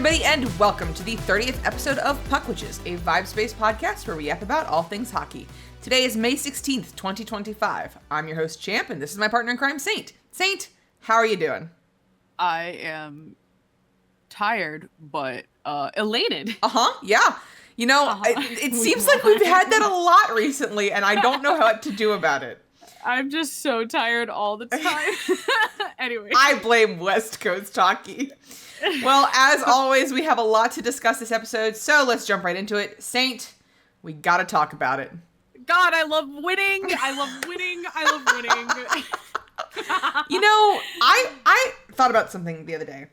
everybody, and welcome to the 30th episode of Puck Witches, a vibes-based podcast where we yap about all things hockey. Today is May 16th, 2025. I'm your host, Champ, and this is my partner in crime, Saint. Saint, how are you doing? I am tired, but elated. Yeah. You know, it seems like we've had that a lot recently, and I don't know what to do about it. I'm just so tired all the time. Anyway. I blame West Coast hockey. Well, as always, we have a lot to discuss this episode, so let's jump right into it. Saint, we gotta talk about it. God, I love winning. I love winning. You know, I thought about something the other day,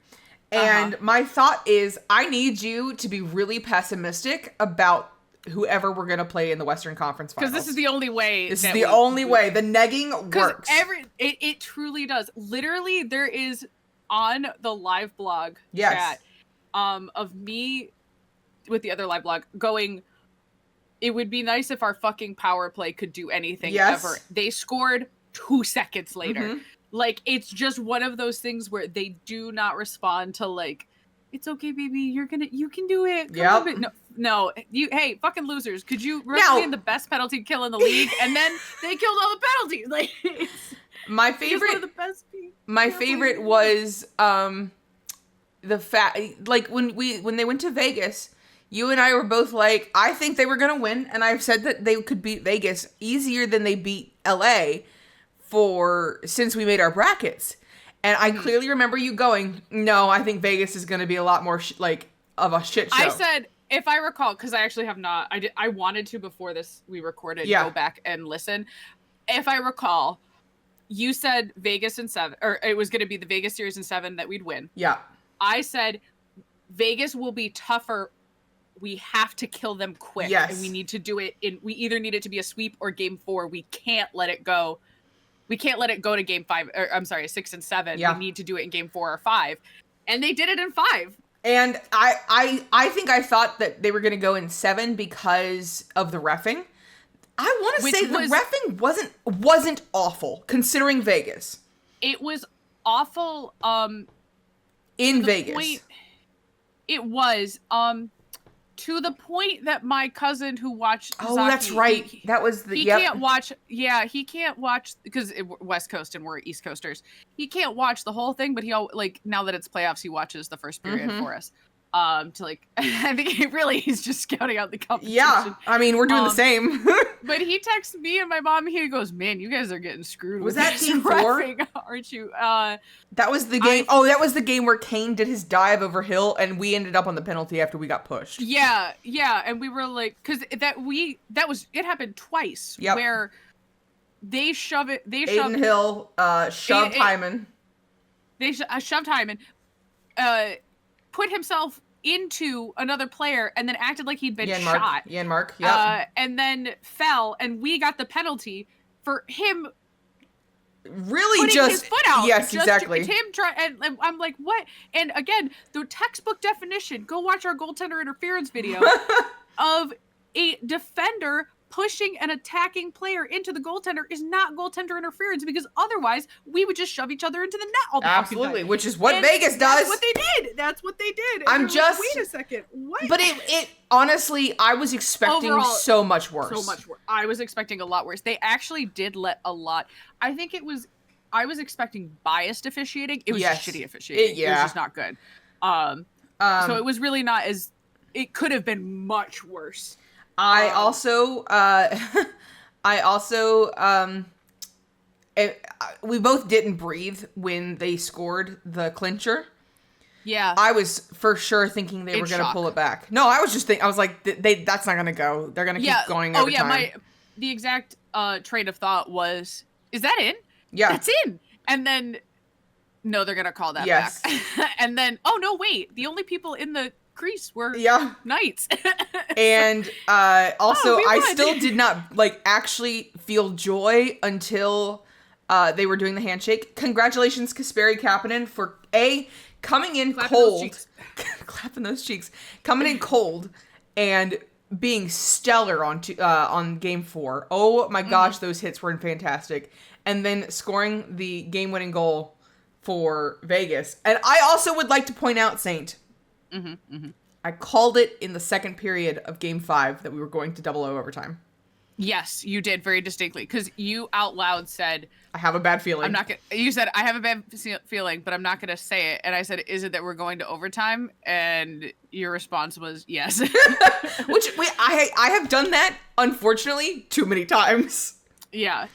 and my thought is I need you to be really pessimistic about whoever we're going to play in the Western Conference Finals. Because this is the only way. This is the only way. The negging works. It truly does. Literally, there is on the live blog chat of me with the other live blog going, it would be nice if our fucking power play could do anything ever. They scored 2 seconds later. Mm-hmm. Like, it's just one of those things where they do not respond to, like, it's okay, baby, you can do it. No, hey, fucking losers. Could you run in the best penalty kill in the league? And then they killed all the penalties. Like, my favorite, one of the best favorite was, the fact, like, when they went to Vegas, you and I were both like, I think they were going to win. And I've said that they could beat Vegas easier than they beat LA since we made our brackets. And I clearly remember you going, no, I think Vegas is going to be a lot more of a shit show. I said, if I recall, because I actually have not, I wanted to before we recorded, go back and listen. If I recall, you said Vegas in 7, or it was going to be the Vegas series in 7 that we'd win. Yeah. I said, Vegas will be tougher. We have to kill them quick. Yes. And we need to do it we either need it to be a sweep or game 4. We can't let it go. We can't let it go to game 5, or I'm sorry, 6 and 7. Yeah. We need to do it in game 4 or 5. And they did it in 5. And I think I thought that they were going to go in 7 because of the reffing. I want to say the reffing wasn't awful considering Vegas. It was awful in Vegas. It was to the point that my cousin who watched Zaki, that's right. That was the... He can't watch... Yeah, he can't watch... Because West Coast and we're East Coasters. He can't watch the whole thing, but now that it's playoffs, he watches the first period for us. I think he's just scouting out the competition. Yeah, I mean, we're doing the same. But he texts me and my mom, he goes, man, you guys are getting screwed. Was that team 4? Aren't you? That was the game. That was the game where Kane did his dive over Hill and we ended up on the penalty after we got pushed. Yeah. And we were like, because it happened twice where they shoved Hill, shoved Hyman. They shoved Hyman, put himself into another player and then acted like he'd been shot. Mark, yeah. And then fell, and we got the penalty for him really putting his foot out. Yes, exactly. And I'm like, what? And again, the textbook definition, go watch our goaltender interference video of a defender pushing an attacking player into the goaltender is not goaltender interference, because otherwise we would just shove each other into the net all the Absolutely, which is what Vegas does. That's what they did. I'm just... Wait a second. What? But it honestly, I was expecting so much worse. I was expecting a lot worse. They actually did let a lot. I was expecting biased officiating. It was just shitty officiating. It was just not good. So it was really not as... It could have been much worse. We both didn't breathe when they scored the clincher. Yeah. I was for sure thinking they were going to pull it back. No, I was just thinking, I was like, that's not going to go. They're going to keep going over time. The exact train of thought was, is that in? Yeah. That's in. And then, no, they're going to call that back. And then, oh, no, wait. The only people in the crease were Knights. And also I still did not actually feel joy until they were doing the handshake. Congratulations, Kasperi Kapanen, for coming in cold, clapping those cheeks, coming in cold and being stellar on game 4. Oh my gosh, those hits were fantastic. And then scoring the game-winning goal for Vegas. And I also would like to point out, Saint, Mm-hmm, mm-hmm. I called it in the second period of Game 5 that we were going to double O overtime. Yes, you did very distinctly, because you out loud said, I have a bad feeling. I'm not gonna. You said, I have a bad feeling, but I'm not gonna say it. And I said, is it that we're going to overtime? And your response was yes. Which I have done that, unfortunately, too many times. Yeah.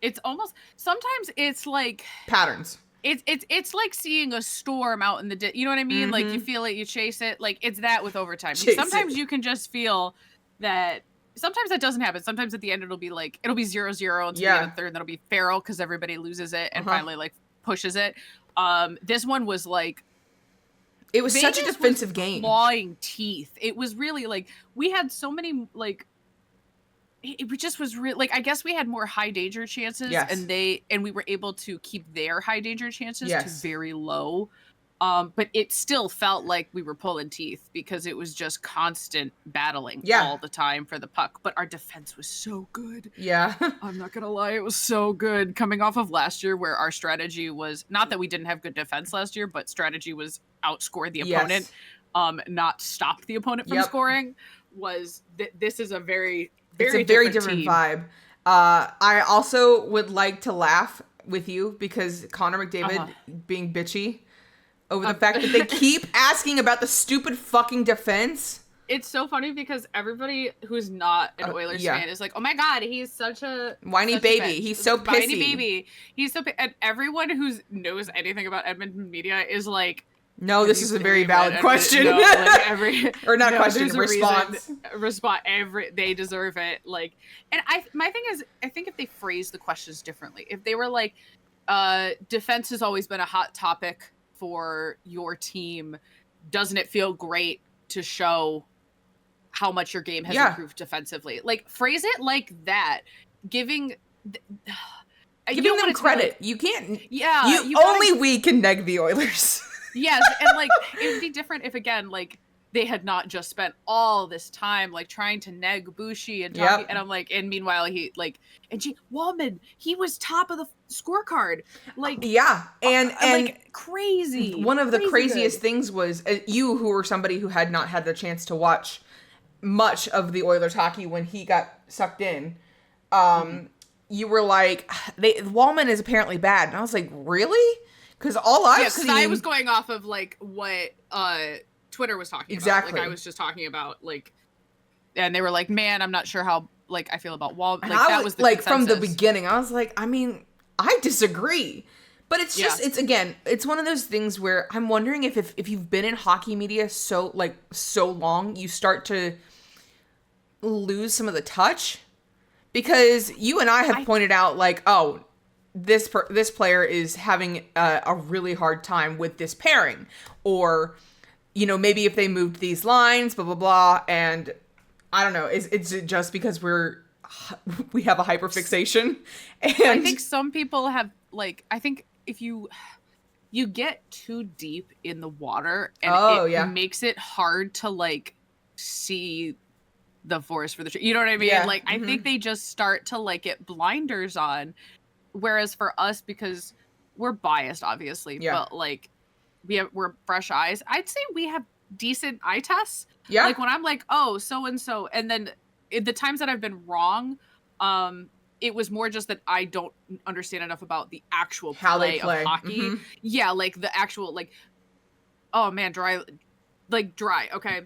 It's almost, sometimes it's like patterns. It's like seeing a storm out in the you know what I mean? Mm-hmm. Like, you feel it, you chase it. Like, it's that with overtime. Sometimes you can just feel that. Sometimes that doesn't happen. Sometimes at the end it'll be 0-0 until the end of the third, and that'll be feral because everybody loses it and finally like pushes it. This one was like, it was Vegas such a defensive game. Clawing teeth. It was really like, we had so many like, it just was really like, I guess we had more high danger chances, and we were able to keep their high danger chances to very low. But it still felt like we were pulling teeth because it was just constant battling all the time for the puck. But our defense was so good. Yeah. I'm not going to lie. It was so good coming off of last year, where our strategy was not that we didn't have good defense last year, but strategy was outscore the opponent, not stop the opponent from scoring. This is a very, very different vibe. I also would like to laugh with you because Connor McDavid being bitchy over the fact that they keep asking about the stupid fucking defense. It's so funny because everybody who's not an Oilers fan is like, oh my God, he's such a whiny baby. He's so pissy. Whiny baby. He's so and everyone who knows anything about Edmonton media is like, no, this is a very valid question. No, like or not question, response. They deserve it. Like, and my thing is, I think if they phrase the questions differently, if they were like, defense has always been a hot topic for your team, doesn't it feel great to show how much your game has improved defensively? Like, phrase it like that, giving them credit. You can't. Yeah, we can neg the Oilers. Yes, and like, it would be different if, again, like, they had not just spent all this time like trying to neg Bushi and talking, and I'm like, and meanwhile he like, and Wallman, he was top of the scorecard, like, and like, crazy. One of the craziest things was you, who were somebody who had not had the chance to watch much of the Oilers hockey when he got sucked in. You were like, Wallman is apparently bad, and I was like, really? Because all I've seen, I was going off of like what Twitter was talking about. Like, I was just talking about, like, and they were like, man, I'm not sure how, like, I feel about Wall. Like, that was the like consensus. From the beginning, I was like, I mean, I disagree. But it's just, it's one of those things where I'm wondering if you've been in hockey media so long, you start to lose some of the touch. Because you and I have pointed out, like, oh, this player is having a really hard time with this pairing. Or, you know, maybe if they moved these lines, blah, blah, blah. And I don't know. It's just because we have a hyperfixation. And I think some people have, like, I think if you get too deep in the water, and it makes it hard to, like, see the forest for the tree. You know what I mean? Yeah. Like, I think they just start to, like, get blinders on. Whereas for us, because we're biased, obviously, but, like, we're fresh eyes. I'd say we have decent eye tests. Yeah. Like, when I'm like, oh, so-and-so, and then the times that I've been wrong, it was more just that I don't understand enough about the actual play of hockey. Mm-hmm. Yeah, like, the actual, like, oh, man, dry. Okay.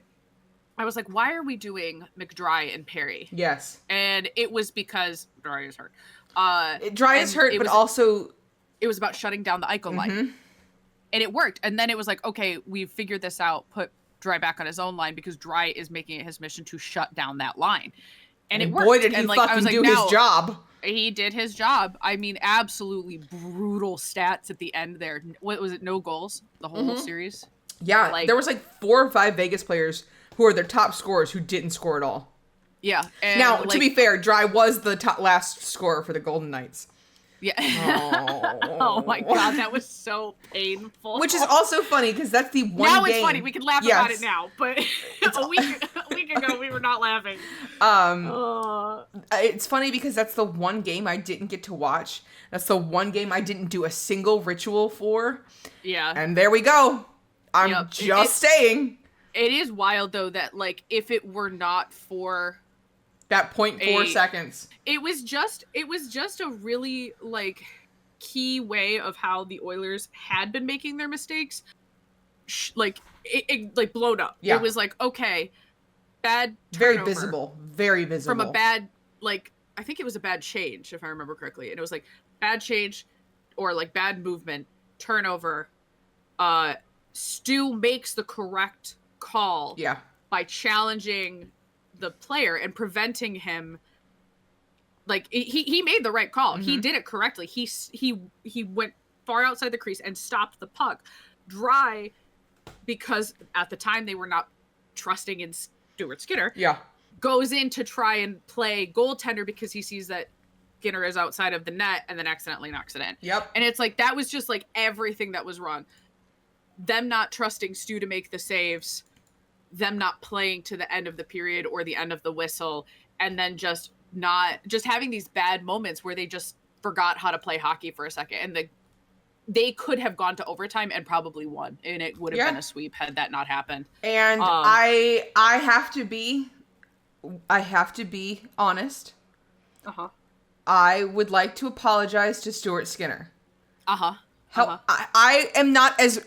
I was like, why are we doing McDry and Perry? Yes. And it was because Dry is hurt. Dry is hurt, but also it was about shutting down the Eichel line. And it worked. And then it was like, okay, we've figured this out, put Dry back on his own line because Dry is making it his mission to shut down that line. And it worked. Boy, did he fucking do his job. He did his job. I mean, absolutely brutal stats at the end there. What was it? No goals the whole series? Yeah. Like, there was like 4 or 5 Vegas players who are their top scorers who didn't score at all. Yeah. And now, to be fair, Dry was the last scorer for the Golden Knights. Yeah. Oh my God, that was so painful. Which is also funny because that's the one game. Now it's funny. We can laugh about it now, but a week ago we were not laughing. It's funny because that's the one game I didn't get to watch. That's the one game I didn't do a single ritual for. Yeah. And there we go. I'm just saying. It is wild though that like if it were not for that 0.4 seconds, it was just a really like key way of how the Oilers had been making their mistakes. Like it like blown up. Yeah. It was like, okay, bad turnover. Very visible. From a bad, like, I think it was a bad change, if I remember correctly. And it was like bad change or like bad movement, turnover. Stu makes the correct call by challenging the player and preventing him. Like he made the right call. Mm-hmm. He did it correctly. He went far outside the crease and stopped the puck dry because at the time they were not trusting in Stuart Skinner. Yeah. Goes in to try and play goaltender because he sees that Skinner is outside of the net and then accidentally knocks it in. Yep. And it's like that was just like everything that was wrong. Them not trusting Stu to make the saves, them not playing to the end of the period or the end of the whistle, and then just having these bad moments where they just forgot how to play hockey for a second. And they could have gone to overtime and probably won, and it would have been a sweep had that not happened. And I have to be honest. Uh-huh. I would like to apologize to Stuart Skinner. Uh-huh. I am not as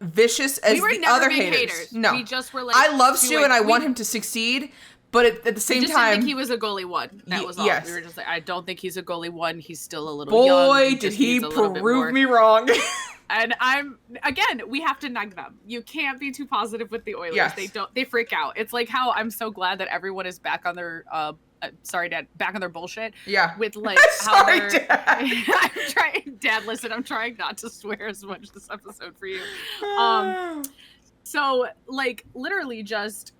vicious as the other haters. No. We just were like, I love Stu and I want him to succeed, but at the same time, didn't think he was a goalie one. That was all. Yes. We were just like, I don't think he's a goalie one. He's still a little young. Boy, did he prove me wrong. And we have to nag them. You can't be too positive with the Oilers. Yes. They freak out. It's like how I'm so glad that everyone is back on their sorry, Dad, back on their bullshit. Yeah. With like how they're Dad, listen, I'm trying not to swear as much this episode for you. So like literally just,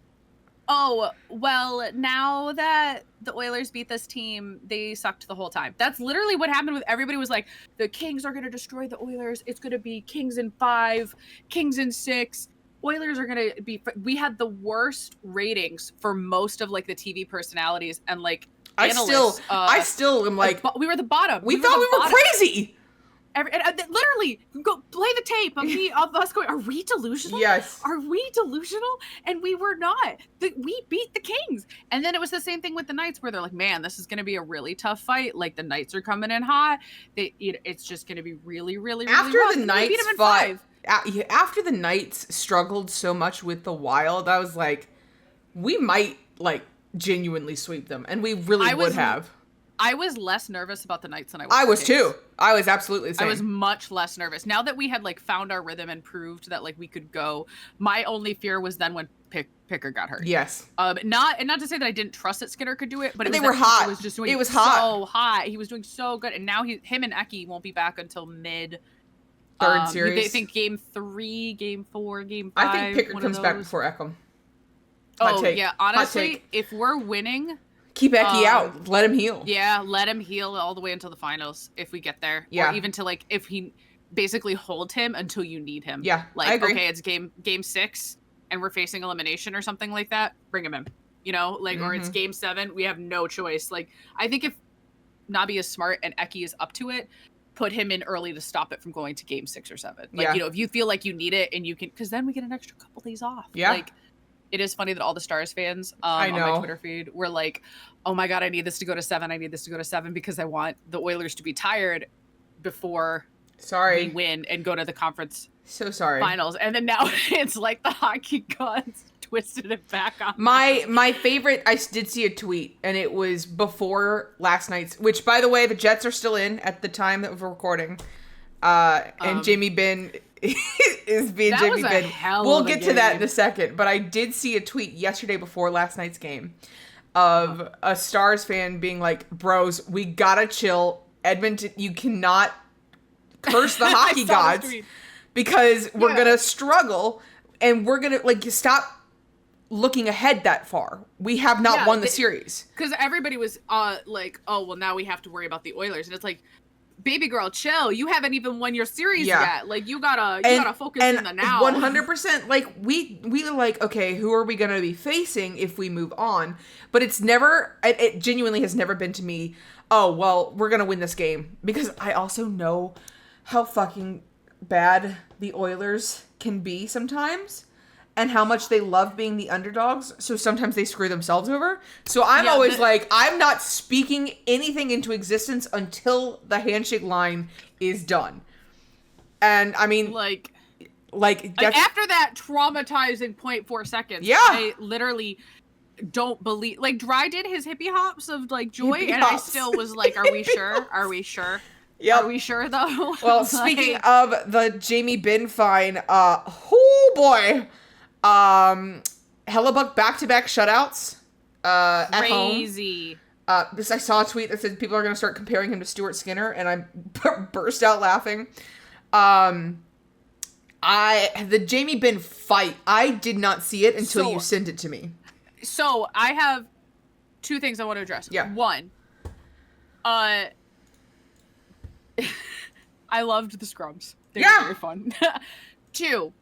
oh, well, now that the Oilers beat this team, they sucked the whole time. That's literally what happened with everybody. Was like, the Kings are going to destroy the Oilers. It's going to be Kings in 5, Kings in 6. Oilers are going to be... We had the worst ratings for most of, like, the TV personalities and, like, analysts. I still am like... We were the bottom. We thought we were crazy! Literally, go play the tape of us going, are we delusional? Yes. Are we delusional? And we were not. We beat the Kings. And then it was the same thing with the Knights where they're like, man, this is going to be a really tough fight. Like, the Knights are coming in hot. It's just going to be really, really, really After rough. The Knights fought... After the Knights struggled so much with the Wild, I was like, we might, like, genuinely sweep them. And we really would have. I was less nervous about the Knights than I was. I was too. I was absolutely the same. I was much less nervous. Now that we had, like, found our rhythm and proved that, like, we could go, my only fear was then when Picker got hurt. Yes. Not to say that I didn't trust that Skinner could do it, but they were hot. Was just doing it was hot. So hot. He was doing so good. And now him and Eki won't be back until mid... Third series. They think game 3, game 4, game 5. I think Pickard comes back before Ekholm. Yeah. Honestly, if we're winning, keep Eki out. Let him heal. Yeah, let him heal all the way until the finals if we get there. Yeah. Or even to like if he basically hold him until you need him. Yeah. Like I agree. Okay, it's game 6 and we're facing elimination or something like that. Bring him in. You know, like or it's game 7. We have no choice. Like I think if Nabi is smart and Eki is up to it, put him in early to stop it from going to game 6 or 7. Like, you know, if you feel like you need it and you can, because then we get an extra couple days off. Yeah. Like, it is funny that all the Stars fans on my Twitter feed were like, oh my God, I need this to go to 7. I need this to go to 7 because I want the Oilers to be tired before we win and go to the conference finals. And then now it's like the hockey gods twisted it back on. My favorite, I did see a tweet, and it was before last night's, which, by the way, the Jets are still in at the time that we're recording. And Jamie Benn is being Jamie Benn. We'll get to that in a second, but I did see a tweet yesterday before last night's game of a Stars fan being like, bros, we gotta chill. Edmonton, you cannot curse the hockey gods because we're gonna struggle and we're gonna stop looking ahead that far. We have not won the series. Because everybody was like, oh, well, now we have to worry about the Oilers. And it's like, baby girl, chill. You haven't even won your series yet. Like, you gotta focus in the now. 100%. Like, we are like, okay, who are we gonna be facing if we move on? But it's never, it genuinely has never been to me, oh, well, we're gonna win this game. Because I also know how fucking bad the Oilers can be sometimes and how much they love being the underdogs. So sometimes they screw themselves over. So I'm always I'm not speaking anything into existence until the handshake line is done. And I mean, like after that traumatizing 0.4 seconds, I literally don't believe, like, Dry did his hippie hops of like joy, and I still was like, are we sure? Are we sure? Yep. Are we sure though? Well, speaking of the Jamie Bin fine, oh boy, Hellebuck back-to-back shutouts at home. Crazy. I saw a tweet that said people are going to start comparing him to Stuart Skinner, and I burst out laughing. The Jamie Bin fight, I did not see it until you sent it to me. So I have two things I want to address. Yeah. One, I loved the scrums. They were very fun. Two,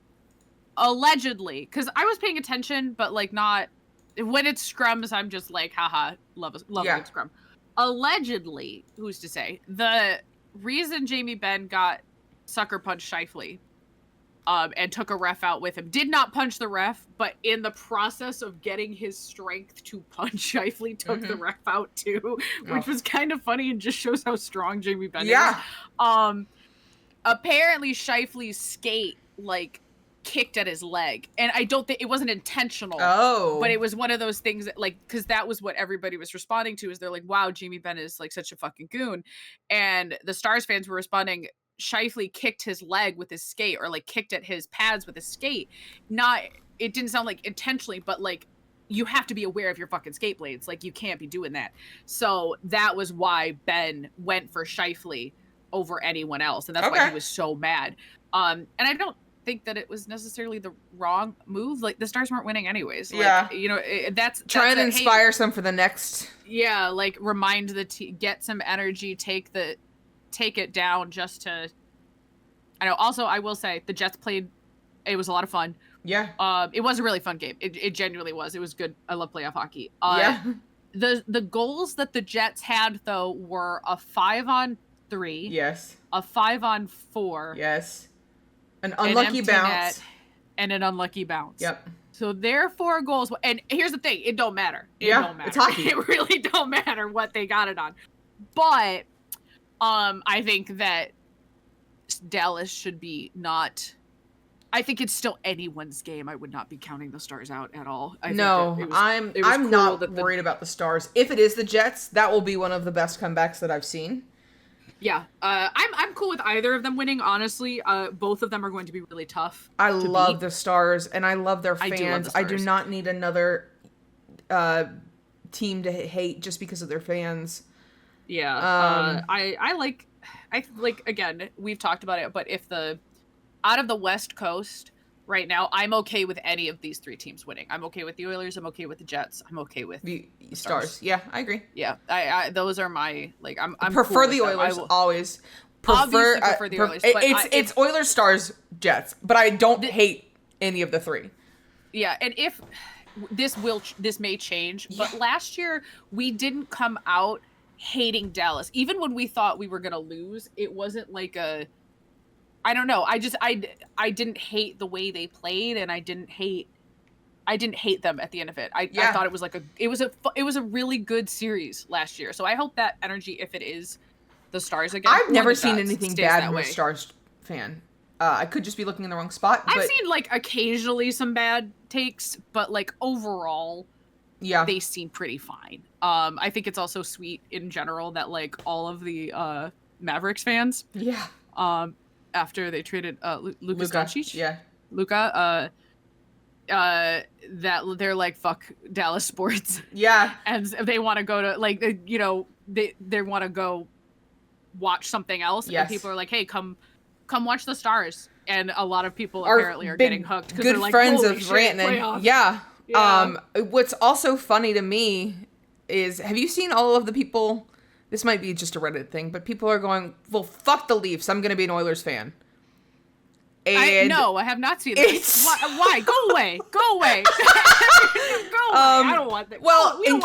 allegedly, because I was paying attention, but like not when it's scrums, I'm just like, haha, love a good scrum. Allegedly, who's to say, the reason Jamie Benn got sucker punched Shifley and took a ref out with him, did not punch the ref, but in the process of getting his strength to punch Shifley, took the ref out too, which was kind of funny and just shows how strong Jamie Benn is. Apparently Shifley's skate like kicked at his leg, and I don't think it wasn't intentional. But it was one of those things that, like, because that was what everybody was responding to, is they're like, wow, Jamie Benn is like such a fucking goon, and the Stars fans were responding, Shifley kicked his leg with his skate, or like kicked at his pads with his skate. It didn't sound like intentionally, but like, you have to be aware of your fucking skate blades. Like, you can't be doing that. So that was why Ben went for Shifley over anyone else, and that's why he was so mad. And I don't think that it was necessarily the wrong move. Like, the Stars weren't winning anyways. Like, you know, that's try and inspire some for the next. Yeah, like, remind the team, get some energy, take it down just to. I know. Also, I will say the Jets played. It was a lot of fun. Yeah. It was a really fun game. It genuinely was. It was good. I love playoff hockey. The goals that the Jets had though were a 5-on-3. Yes. A 5-on-4. Yes. An unlucky bounce. And an unlucky bounce. Yep. So their 4 goals. And here's the thing: it don't matter. It don't matter. It's hockey. It really don't matter what they got it on. But I think that Dallas should be not. I think it's still anyone's game. I would not be counting the Stars out at all. I'm not worried about the Stars. If it is the Jets, that will be one of the best comebacks that I've seen. Yeah, I'm cool with either of them winning. Honestly, both of them are going to be really tough. I love the Stars, and I love their fans. I do not need another team to hate just because of their fans. Yeah, I like again, we've talked about it, but if out of the West Coast right now, I'm okay with any of these 3 teams winning. I'm okay with the Oilers. I'm okay with the Jets. I'm okay with the Stars. Yeah, I agree. Yeah, I those are my like. I'm prefer cool the Oilers always. Prefer the Oilers. But it's Oilers, Stars, Jets, but I don't hate any of the 3. Yeah, and if this may change, but last year we didn't come out hating Dallas. Even when we thought we were gonna lose, it wasn't like I don't know. I didn't hate the way they played, and I didn't hate them at the end of it. I thought it was like it was a really good series last year. So I hope that energy, if it is the Stars again. I've never seen anything bad from a Stars fan. I could just be looking in the wrong spot. I've seen like occasionally some bad takes, but like overall, they seem pretty fine. I think it's also sweet in general that like all of the Mavericks fans, after they traded Luka Doncic, Luka, that they're like, fuck Dallas sports, and they want to go to like they want to go watch something else, and people are like, hey, come watch the Stars, and a lot of people apparently are getting hooked because they're like, friends of Brandon. What's also funny to me is, have you seen all of the people? This might be just a Reddit thing, but people are going, well, fuck the Leafs. I'm going to be an Oilers fan. And I have not seen this. Why? Go away. Go away. Go away. I don't want that. Well, in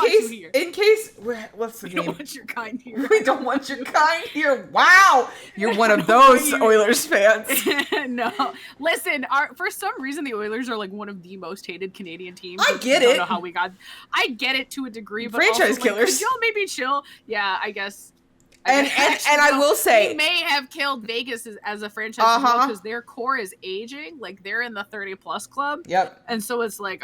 case, what's the game? We don't want your kind here. We don't want your kind here. Wow. You're one of those Oilers fans. No. Listen, for some reason, the Oilers are like one of the most hated Canadian teams. I get it. I don't know how we got. I get it to a degree, but franchise also, killers. Could y'all maybe chill? Yeah, I guess. And I will say, we may have killed Vegas as a franchise because their core is aging. Like they're in the 30+ club. Yep. And so it's like,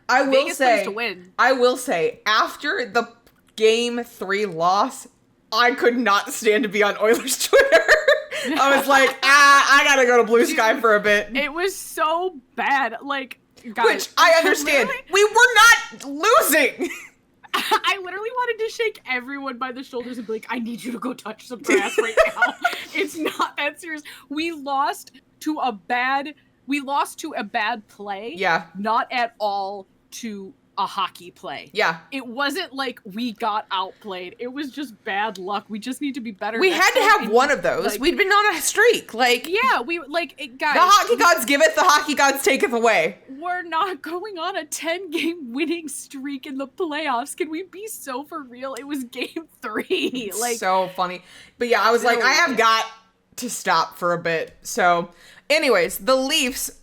Vegas plays to win. I will say, after the Game 3 loss, I could not stand to be on Oilers Twitter. I was like, I gotta go to Blue Sky for a bit. It was so bad. Like, guys, which I understand. We were not losing. I literally wanted to shake everyone by the shoulders and be like, I need you to go touch some grass right now. It's not that serious. We lost to a bad play. Yeah. Not at all to a hockey play. Yeah. It wasn't like we got outplayed. It was just bad luck. We just need to be better. We had to have one of those. Like, we'd been on a streak. Like, yeah, guys. The hockey gods giveth, the hockey gods taketh away. We're not going on a 10-game winning streak in the playoffs. Can we be so for real? It was Game 3. Like, so funny. But yeah, I was like, I have got to stop for a bit. So, anyways, the Leafs,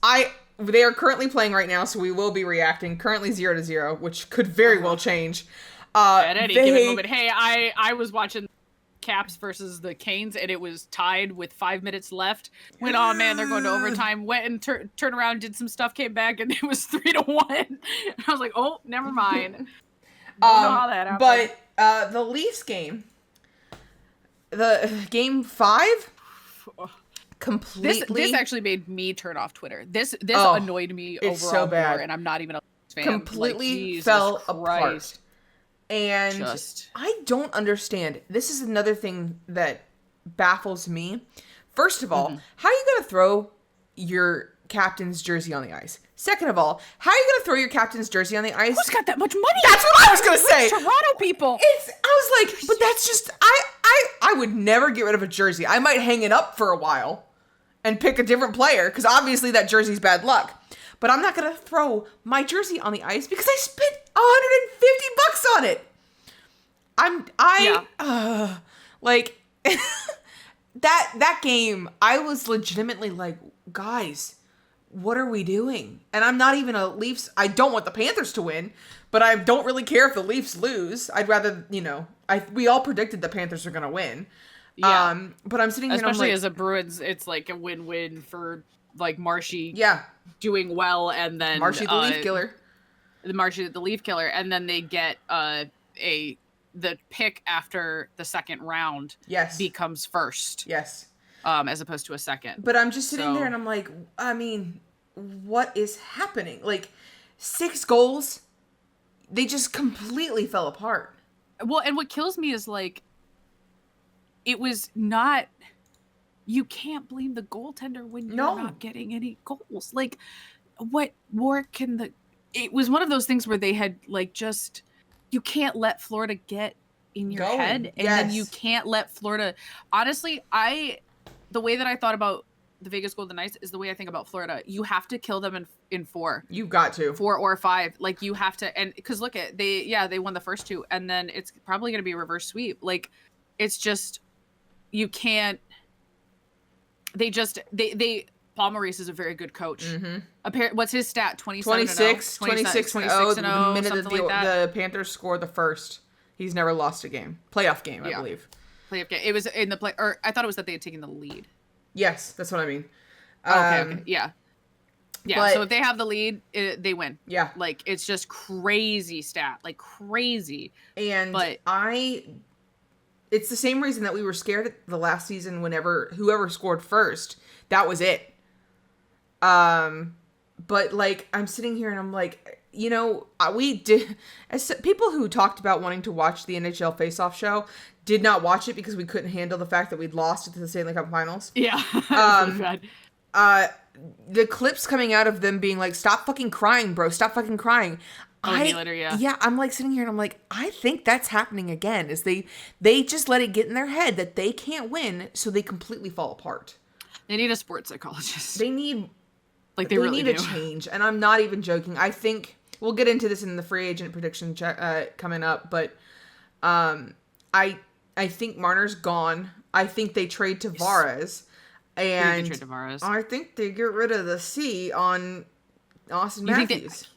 they are currently playing right now, so we will be reacting. Currently 0-0, which could very well change. At any given moment. Hey, I was watching Caps versus the Canes, and it was tied with 5 minutes left. Went, oh man, they're going to overtime. Went and turned around, did some stuff, came back, and it was 3-1. And I was like, oh, never mind. Don't know how that happened. But the Leafs game, the Game 5. Completely. This actually made me turn off Twitter. This annoyed me overall so bad. More, and I'm not even a fan. Completely fell apart. And I don't understand. This is another thing that baffles me. First of all, how are you going to throw your captain's jersey on the ice? Second of all, how are you going to throw your captain's jersey on the ice? Who's got that much money? That's what I was going to say. Toronto people. I was like, but that's just, I would never get rid of a jersey. I might hang it up for a while and pick a different player, because obviously that jersey's bad luck. But I'm not going to throw my jersey on the ice because I spent $150 on it. That game, I was legitimately like, guys, what are we doing? And I'm not even a Leafs. I don't want the Panthers to win, but I don't really care if the Leafs lose. I'd rather, we all predicted the Panthers are going to win. Yeah. But I'm sitting here, especially and as a Bruins, it's like a win-win for like Marshy. Yeah. Doing well, and then Marshy the Leaf Killer. Marshy the Leaf Killer, and then they get the pick after the second round. Yes. Becomes first. Yes. As opposed to a second. But I'm just sitting there and I'm like, I mean, what is happening? Like 6 goals, they just completely fell apart. Well, and what kills me is like, it was not, you can't blame the goaltender when you're not getting any goals. Like, what more can it was one of those things where they had like just, you can't let Florida get in your head. And then you can't let Florida, honestly, the way that I thought about the Vegas Golden Knights is the way I think about Florida. You have to kill them in 4. You've got to. 4 or 5. Like, you have to, and because look at, they won the first 2, and then it's probably going to be a reverse sweep. Like, it's just, you can't, Paul Maurice is a very good coach. Mm-hmm. What's his stat? 26 and 0? 26 and 0. The minute that the Panthers score the first, he's never lost a game. Playoff game, I believe. Playoff game. It was in the play, or I thought it was that they had taken the lead. Yes, that's what I mean. Okay. Yeah. But, so if they have the lead, they win. Yeah. Like, it's just crazy stat. Like, crazy. But it's the same reason that we were scared at the last season whenever whoever scored first, that was it. But like, I'm sitting here and I'm like, we did, as people who talked about wanting to watch the NHL Face-Off show did not watch it because we couldn't handle the fact that we'd lost at the Stanley Cup Finals. Yeah. The clips coming out of them being like, stop fucking crying, bro. Stop fucking crying. Yeah, I'm like sitting here and I'm like, I think that's happening again. Is they just let it get in their head that they can't win, so they completely fall apart. They need a sports psychologist. They need really need a change, and I'm not even joking. I think we'll get into this in the free agent prediction coming up, but I think Marner's gone. I think they trade Tavares, and I think they get rid of the C on Austin Matthews.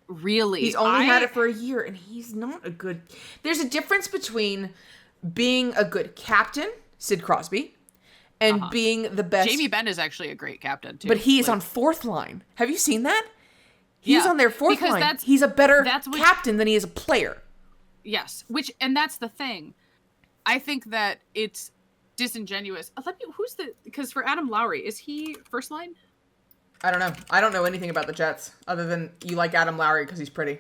Really? He's only had it for a year, and he's not a good... There's a difference between being a good captain, Sid Crosby, and being the best... Jamie Benn is actually a great captain, too. But he's on fourth line. Have you seen that? He's on their fourth line. He's a better captain than he is a player. Yes, and that's the thing. I think that it's disingenuous. Because for Adam Lowry, is he first line? I don't know. I don't know anything about the Jets other than you like Adam Lowry because he's pretty.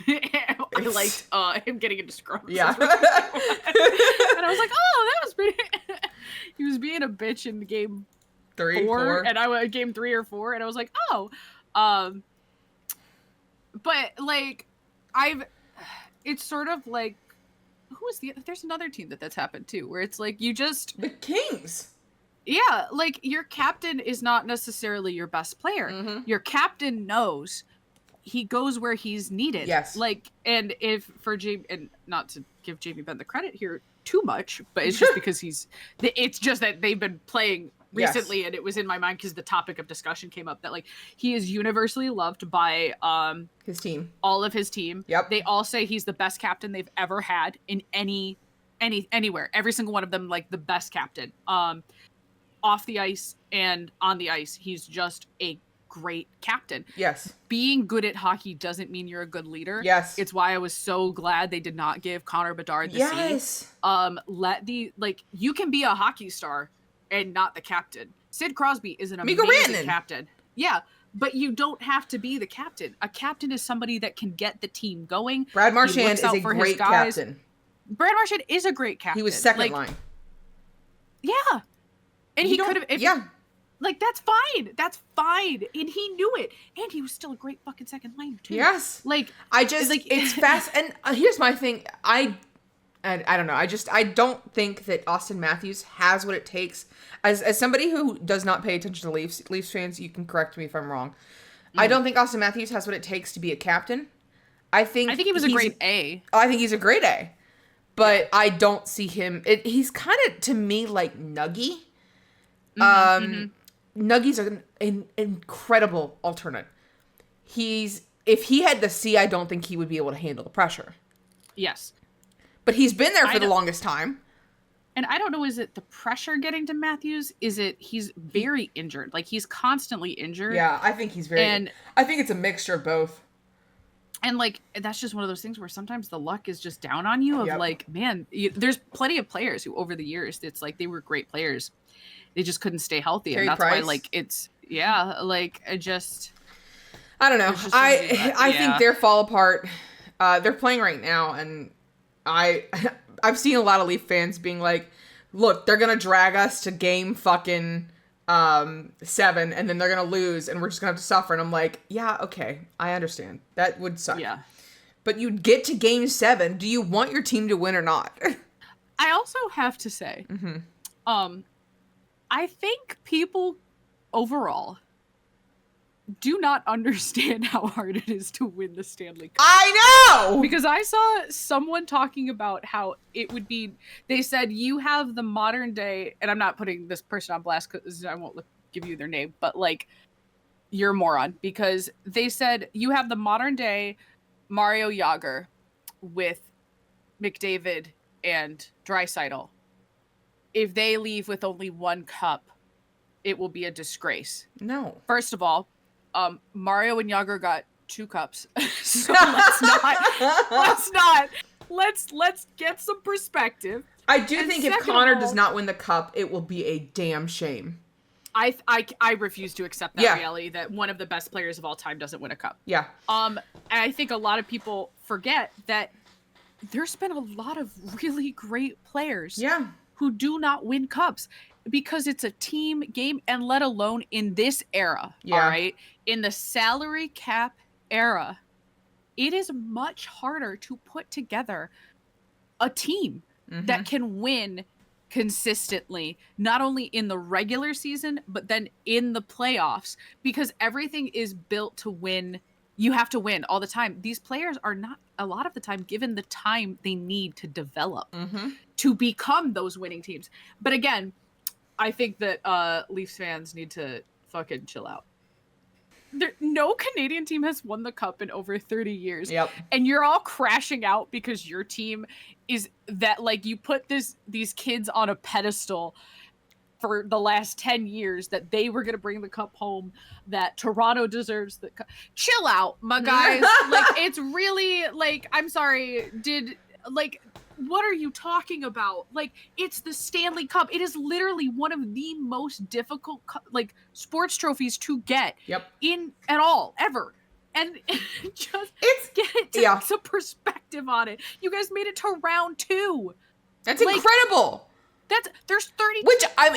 I liked him getting into scrums. Yeah. And I was like, oh, that was pretty. He was being a bitch in game 4, and I went game 3 or 4, and I was like, oh. But like, it's sort of like, there's another team that's happened too, where it's like the Kings. Yeah, like your captain is not necessarily your best player. Mm-hmm. Your captain knows he goes where he's needed. Yes. Like, and if for Jamie, and not to give Jamie Benn the credit here too much, but it's just because it's just that they've been playing recently, and it was in my mind because the topic of discussion came up that like he is universally loved by his team, all of his team. Yep. They all say he's the best captain they've ever had in anywhere. Every single one of them, like the best captain. Off the ice and on the ice, he's just a great captain. Yes. Being good at hockey doesn't mean you're a good leader. Yes. It's why I was so glad they did not give Connor Bedard the C. You can be a hockey star and not the captain. Sid Crosby is an amazing captain. Yeah, but you don't have to be the captain. A captain is somebody that can get the team going. Brad Marchand is a great captain. Brad Marchand is a great captain. He was second line. Yeah. And he could have, like, that's fine. That's fine. And he knew it. And he was still a great fucking second liner, too. Yes. Like, it's fast. And here's my thing. I don't know. I don't think that Austin Matthews has what it takes. As somebody who does not pay attention to Leafs fans, you can correct me if I'm wrong. I don't think Austin Matthews has what it takes to be a captain. I think he was a great A. I think he's a great A. But I don't see him. He's kind of, to me, like Nuggy. Nuggy's an incredible alternate. If he had the C, I don't think he would be able to handle the pressure. Yes. But he's been there for the longest time. And I don't know, is it the pressure getting to Matthews? Is it he's very injured? Like, he's constantly injured. Yeah, I think he's I think it's a mixture of both. And, like, that's just one of those things where sometimes the luck is just down on you of, like, man, there's plenty of players who, over the years, it's like they were great players. They just couldn't stay healthy. Carey and that's Price. why, like, it's, I don't know. I think they're fall apart. They're playing right now, and I've seen a lot of Leaf fans being like, look, they're going to drag us to game fucking 7, and then they're going to lose, and we're just going to have to suffer. And I'm like, yeah, okay, I understand. That would suck. Yeah. But you get to game 7. Do you want your team to win or not? I also have to say, I think people overall do not understand how hard it is to win the Stanley Cup. I know! Because I saw someone talking about how it would be, they said you have the modern day, and I'm not putting this person on blast because I won't give you their name, but like, you're a moron. Because they said you have the modern day Mario Jágr with McDavid and Draisaitl. If they leave with only 1 cup, it will be a disgrace. No. First of all, Mario and Jágr got 2 cups. So let's get some perspective. I do think if Connor does not win the cup, it will be a damn shame. I refuse to accept that reality that one of the best players of all time doesn't win a cup. Yeah. And I think a lot of people forget that there's been a lot of really great players who do not win cups because it's a team game, and let alone in this era. All right. In the salary cap era, it is much harder to put together a team that can win consistently, not only in the regular season, but then in the playoffs, because everything is built to win. You have to win all the time. These players are not, a lot of the time, given the time they need to develop to become those winning teams. But again, I think that Leafs fans need to fucking chill out. No Canadian team has won the cup in over 30 years. Yep. And you're all crashing out because your team is that, like, you put these kids on a pedestal for the last 10 years that they were going to bring the cup home, that Toronto deserves the cup. Chill out, my guys. Like, it's really, like, I'm sorry, what are you talking about? Like, it's the Stanley Cup. It is literally one of the most difficult, sports trophies to get at all, ever. And just get some perspective on it. You guys made it to round 2. That's incredible. There's 30.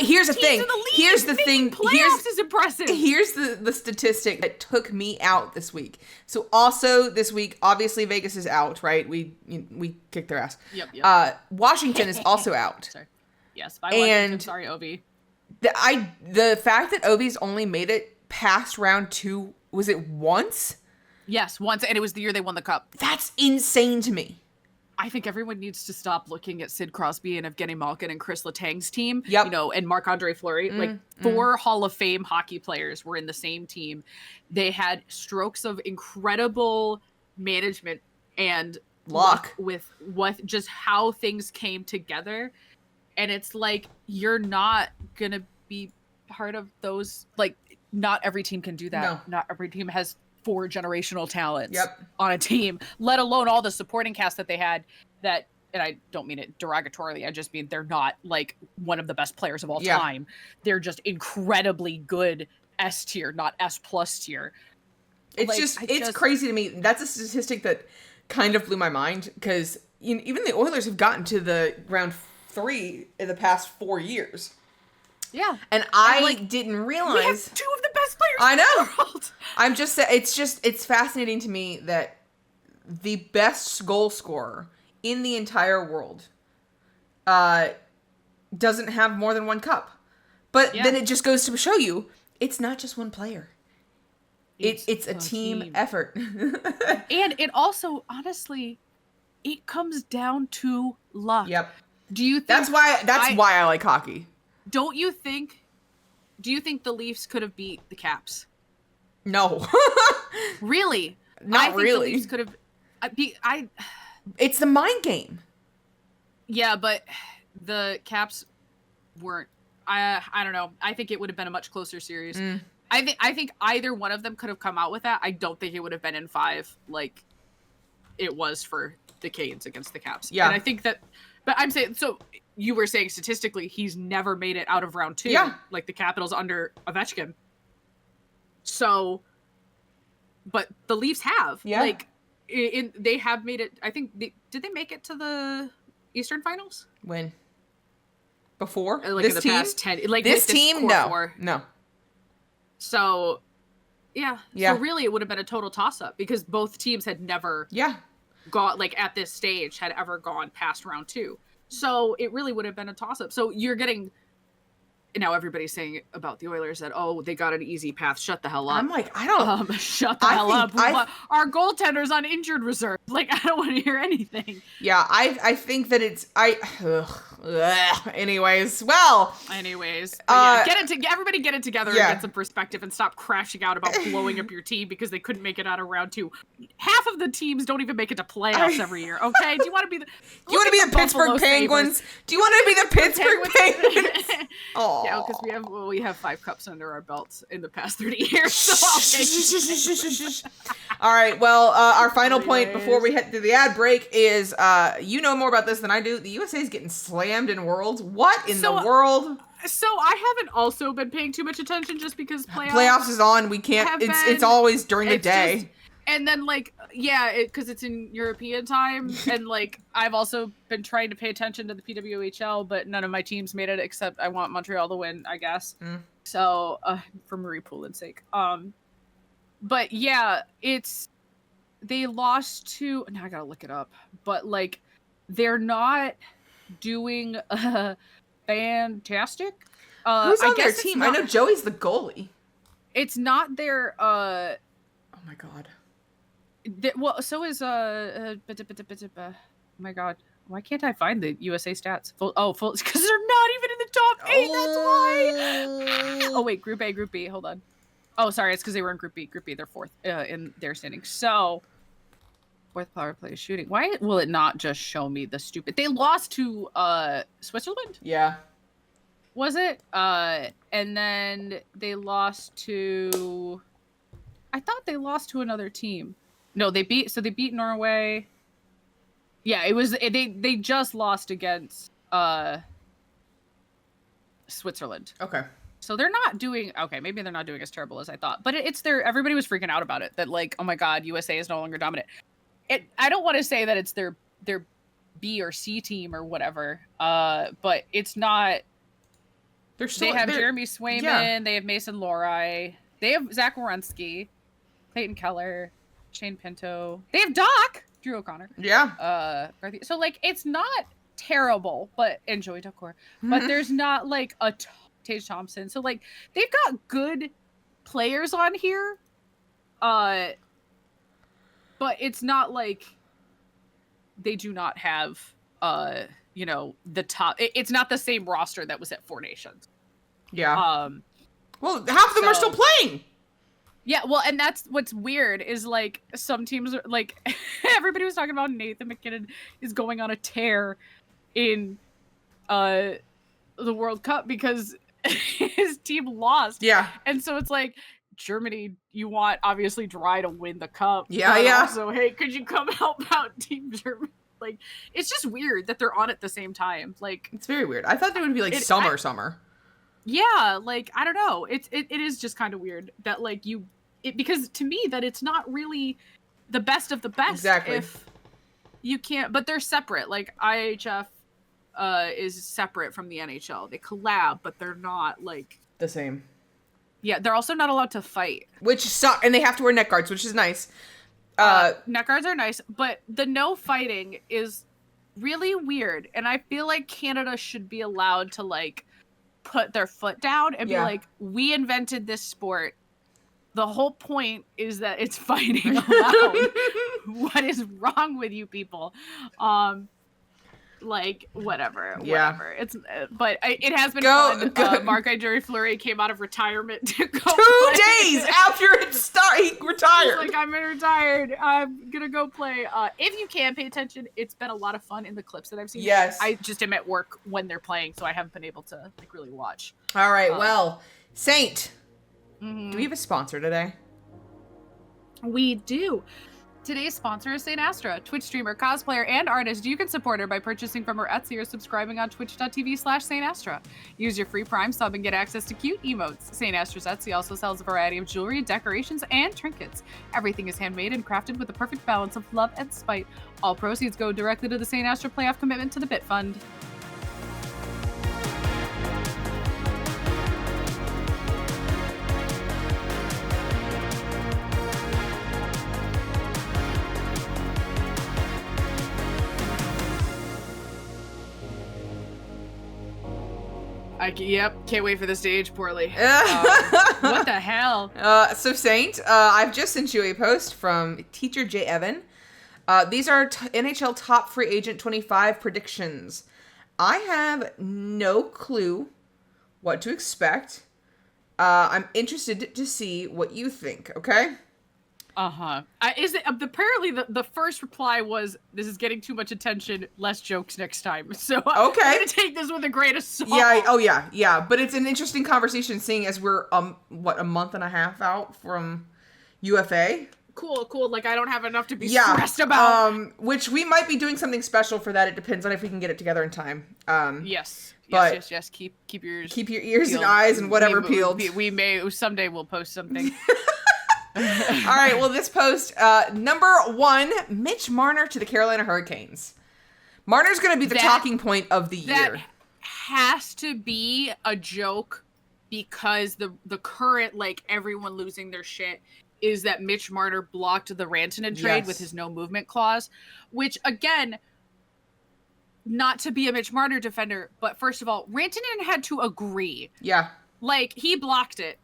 Here's the thing. Here's the thing. Playoffs is impressive. Here's the statistic that took me out this week. So also this week, obviously Vegas is out, right? We kicked their ass. Yep. Washington is also out. Sorry. Yes, by Washington. Sorry, Ovi. The fact that Ovi's only made it past round 2, was it once? Yes, once, and it was the year they won the cup. That's insane to me. I think everyone needs to stop looking at Sid Crosby and Evgeny Malkin and Chris Letang's team, and Marc-Andre Fleury. 4 Hall of Fame hockey players were in the same team. They had strokes of incredible management and luck with just how things came together. And it's like, you're not going to be part of those. Like, not every team can do that. No. Not every team has 4 generational talents on a team, let alone all the supporting cast that they had and I don't mean it derogatorily. I just mean they're not like one of the best players of all time. They're just incredibly good S tier, not S plus tier. It's crazy to me. That's a statistic that kind of blew my mind because even the Oilers have gotten to the round 3 in the past 4 years. Yeah. And I didn't realize we have 2 of the best players I know. in the world. I'm just saying, it's fascinating to me that the best goal scorer in the entire world doesn't have more than 1 cup. But then it just goes to show you it's not just one player. It's a team effort. And it also, honestly, it comes down to luck. Yep. Do you think That's why I like hockey. Do you think the Leafs could have beat the Caps? No. Really? Not really. The Leafs could have It's the mind game. Yeah, but the Caps weren't. I don't know. I think it would have been a much closer series. I think either one of them could have come out with that. I don't think it would have been in 5 like it was for the Canes against the Caps. Yeah. And I think that, but I'm saying, so you were saying statistically, he's never made it out of round 2. Yeah. Like the Capitals under Ovechkin. So, but the Leafs have. Yeah. Like, they have made it, I think, did they make it to the Eastern Finals? When? Before? Like this in the team? Past 10. Like this team? No. No. So, yeah. So really it would have been a total toss-up because both teams had never gone, like at this stage, had ever gone past round 2. So it really would have been a toss-up. So you're getting, now everybody's saying about the Oilers that, oh, they got an easy path. Shut the hell up. I'm like, I don't. Shut the hell up. Our goaltender's on injured reserve. Like, I don't want to hear anything. Yeah, I think that it's, anyways. Everybody get it together and get some perspective and stop crashing out about blowing up your team because they couldn't make it out of round 2. Half of the teams don't even make it to playoffs every year. Okay, do you want to be the Pittsburgh Penguins? Do you want to be the Pittsburgh Penguins? Oh, yeah, because we have 5 cups under our belts in the past 30 years. So all right. Well, our final point before we head to the ad break is, you know more about this than I do. The USA is getting slammed in Worlds. What in the world? So I haven't also been paying too much attention just because playoffs is on. We can't. It's always during the day. And then, because it's in European time, and, I've also been trying to pay attention to the PWHL, but none of my teams made it, except I want Montreal to win, I guess. So, for Marie Poulin's sake. But, yeah, they lost to, now I gotta look it up, but, they're not doing, fantastic. Who's on their team? I know Joey's the goalie. It's not their. Oh my god. Well, so is oh my god. Why can't I find the USA stats? Full because they're not even in the top 8. That's why. Oh wait, Group A, Group B. Hold on. Oh, sorry, it's because they were in Group B. Group B, they're 4th in their standings. So, 4th power play shooting. Why will it not just show me the stupid? They lost to Switzerland. Yeah. Was it? And then they lost to. I thought they lost to another team. No, they beat Norway. Yeah, it was they just lost against Switzerland. Okay. So they're not doing okay, maybe they're not doing as terrible as I thought. But it's everybody was freaking out about it that like, oh my god, USA is no longer dominant. I don't want to say that it's their B or C team or whatever. But it's not. They have Jeremy Swayman, yeah. They have Mason Lori, they have Zach Werenski, Clayton Keller, Shane Pinto. They have Doc, Drew O'Connor. Yeah. So like it's not terrible, and Joey Ducor, but there's not like a Tage Thompson. So like they've got good players on here, but it's not like they do not have the top. It's not the same roster that was at Four Nations. Yeah. Well, half of them are still playing. Yeah, well, and that's what's weird is like some teams are like everybody was talking about Nathan McKinnon is going on a tear in the World Cup because his team lost. Yeah. And so it's like Germany, you want obviously Dry to win the cup. Yeah, yeah. So hey, could you come help out Team Germany? Like it's just weird that they're on at the same time. Like it's very weird. I thought they would be like summer. Yeah, like I don't know. It is just kind of weird that like because to me that it's not really the best of the best. Exactly. If you can't, but they're separate. Like IHF is separate from the NHL. They collab, but they're not like the same. Yeah, they're also not allowed to fight, which sucks, and they have to wear neck guards, which is nice. Neck guards are nice, but the no fighting is really weird, and I feel like Canada should be allowed to like put their foot down and be like, we invented this sport. The whole point is that it's fighting allowed. What is wrong with you people? Like whatever. It's but it has been fun. Marc-Andre Fleury came out of retirement to go 2 days after he retired. He's like, I'm retired. I'm gonna go play. If you can pay attention, it's been a lot of fun in the clips that I've seen. Yes. I just am at work when they're playing, so I haven't been able to like really watch. All right. Well, Saint, do we have a sponsor today? We do. Today's sponsor is Saint Astra, Twitch streamer, cosplayer, and artist. You can support her by purchasing from her Etsy or subscribing on twitch.tv/Saint Astra. Use your free Prime sub and get access to cute emotes. Saint Astra's Etsy also sells a variety of jewelry, decorations, and trinkets. Everything is handmade and crafted with a perfect balance of love and spite. All proceeds go directly to the Saint Astra Playoff Commitment to the Bit Fund. Can't wait for this to age poorly. What the hell? So Saint, I've just sent you a post from Teacher J. Evan. These are NHL top free agent 25 predictions. I have no clue what to expect. I'm interested to see what you think, okay? Apparently the first reply was, this is getting too much attention, less jokes next time. So okay. I'm gonna take this with a grain of salt. Yeah. But it's an interesting conversation seeing as we're a month and a half out from UFA. Cool. Like I don't have enough to be stressed about. Which we might be doing something special for that. It depends on if we can get it together in time. Yes. Keep your ears peeled. And eyes and whatever peeled. We may someday we'll post something. All right, well, this post, number 1, Mitch Marner to the Carolina Hurricanes. Marner's going to be the talking point of the year. That has to be a joke because the current, like, everyone losing their shit is that Mitch Marner blocked the Rantanen trade with his no movement clause, which, again, not to be a Mitch Marner defender, but first of all, Rantanen had to agree. Yeah. Like, he blocked it,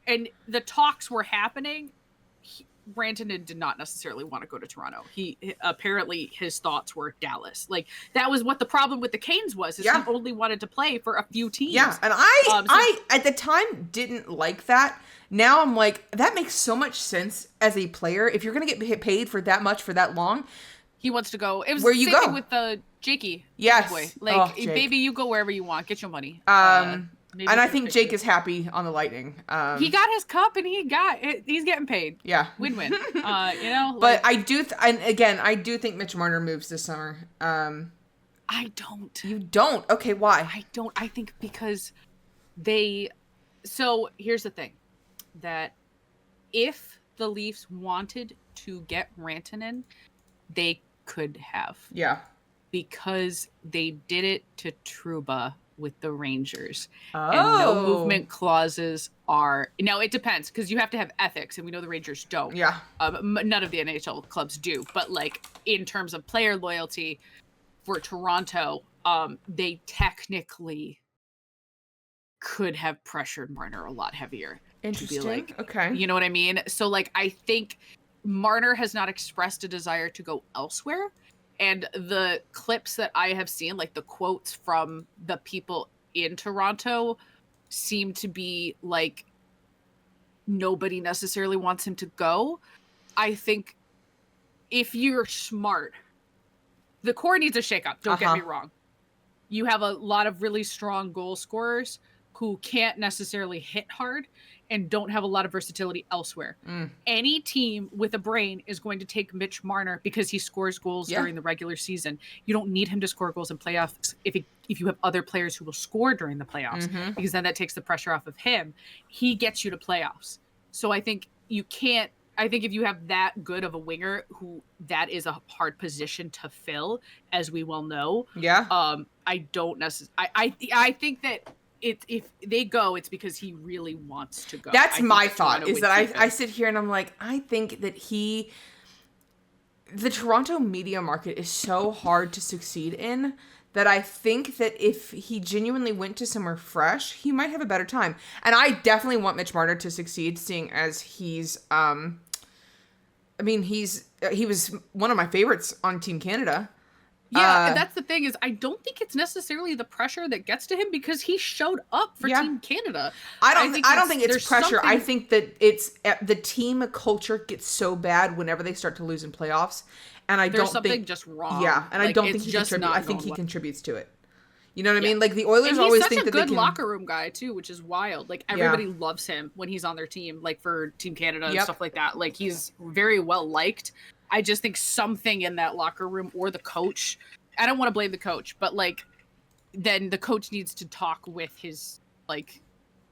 and the talks were happening. Rantanen did not necessarily want to go to Toronto. He apparently his thoughts were Dallas. Like, that was what the problem with the Canes was. Is he only wanted to play for a few teams. Yeah, and I at the time didn't like that. Now I'm like, that makes so much sense as a player. If you're gonna get paid for that much for that long, he wants to go. It was the same thing with the Jakey. Yes, boy. Like, baby, you go wherever you want. Get your money. And I think Jake is happy on the Lightning. He got his cup and he's getting paid. Yeah. Win-win. You know? But I do, and again, I do think Mitch Marner moves this summer. I don't. You don't? Okay, why? I don't. I think because so here's the thing. That if the Leafs wanted to get Rantanen, they could have. Yeah. Because they did it to Trouba with the Rangers. And no movement clauses are... Now, it depends, because you have to have ethics, and we know the Rangers don't. Yeah. None of the NHL clubs do. But, like, in terms of player loyalty for Toronto, they technically could have pressured Marner a lot heavier. Interesting. To be like, okay. You know what I mean? So, like, I think Marner has not expressed a desire to go elsewhere. And the clips that I have seen, like the quotes from the people in Toronto, seem to be like nobody necessarily wants him to go. I think if you're smart, the core needs a shakeup. Don't get me wrong. You have a lot of really strong goal scorers who can't necessarily hit hard and don't have a lot of versatility elsewhere. Any team with a brain is going to take Mitch Marner because he scores goals during the regular season. You don't need him to score goals in playoffs if you have other players who will score during the playoffs, because then that takes the pressure off of him. He gets you to playoffs. So I think if you have that good of a winger, who that is a hard position to fill, as we well know. Yeah. I don't necessarily. I think that if they go, it's because he really wants to go. That's my thought, is that I sit here and I'm like, I think that the Toronto media market is so hard to succeed in that I think that if he genuinely went to somewhere fresh, he might have a better time. And I definitely want Mitch Marner to succeed, seeing as he's, he was one of my favorites on Team Canada. Yeah, and that's the thing, is I don't think it's necessarily the pressure that gets to him, because he showed up for Team Canada. I don't think it's pressure. I think that it's the team culture gets so bad whenever they start to lose in playoffs, and there's something just wrong. Yeah, and I don't think he contributes. I think he contributes to it. You know what I mean? Like, the Oilers always think that they can... He's such a good locker room guy, too, which is wild. Like, everybody loves him when he's on their team, like, for Team Canada and stuff like that. Like, he's very well liked. I just think something in that locker room, or the coach, I don't want to blame the coach, but, like, then the coach needs to talk with his, like,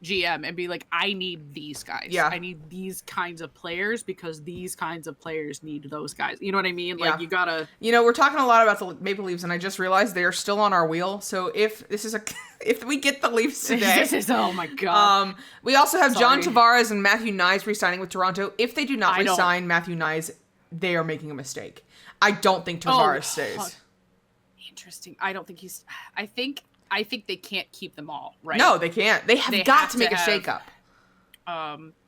GM and be like, I need these guys. Yeah. I need these kinds of players, because these kinds of players need those guys. You know what I mean? Like, you gotta... You know, we're talking a lot about the Maple Leafs, and I just realized they are still on our wheel. So if we get the Leafs today... oh my God. We also have John Tavares and Matthew Nyes re-signing with Toronto. If they do not re-sign Matthew Nyes, they are making a mistake. I don't think Tavares stays. Interesting. I don't think he's... I think they can't keep them all, right? No, they can't. They have got to make a shakeup.